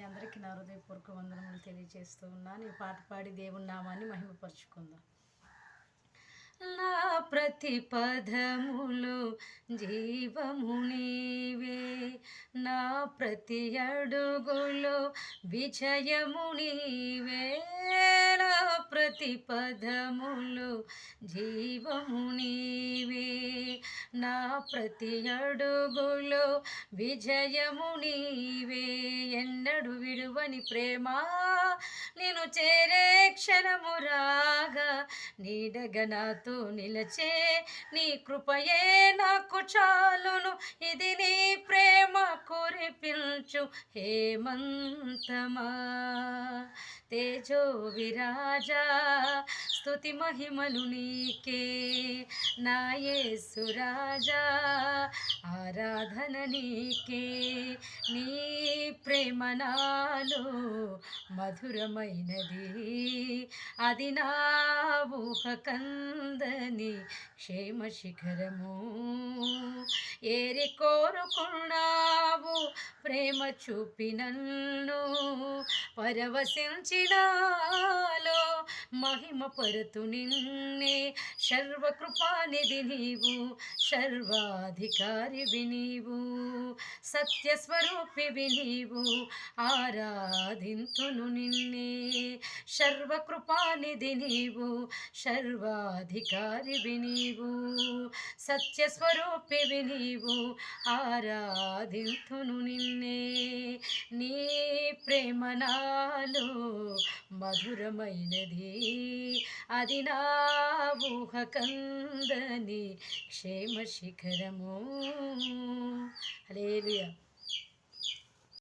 అందరికీ నా హృదయపూర్వక వందనములు తెలియజేస్తూ ఉన్నాను. ఈ పాట పాడి దేవుని నామాన్ని మహిమపరుచుకుందాం. నా ప్రతి పదములు జీవము నీవే, నా ప్రతి అడుగులో విజయము నీవే, నా ప్రతి పదములు జీవము నీవే, నా ప్రతి అడుగులో విజయము నీవే. ఎన్నడు విడువని ప్రేమ నేను చేరే క్షణము రాగా, నీడగా నాతో నిలచే నీ కృపయే నాకు చాలును. ఇది నీ ప్రేమ కురిపించు హేమంతమా. తేజో విరాజా స్తుతి మహిమలు నీకే, నా యేసు రాజా ఆరాధన నీకే. నీ ప్రేమ నాలో మధురమైనది, అది నా ఊహ కందని క్షేమ శిఖరము. ఏరి కోరుకున్నావు ప్రేమ చూపి నన్ను, పరవశించినాలో మహిమ పరుతు నిన్నే. సర్వకృపానిధి నీవు, సర్వాధికారివి నీవు, సత్యస్వరూపివి నీవు, ఆరాధింతును నిన్నే. సర్వకృపానిధి నీవు, సర్వాధికారివి నీవు, సత్యస్వరూపివి నీవు, ఆరాధింతును నిన్నే. నీ ప్రేమ నాలో మధురమైనది, అది నా ఊహ కందని క్షేమ శిఖరము. హల్లెలూయా.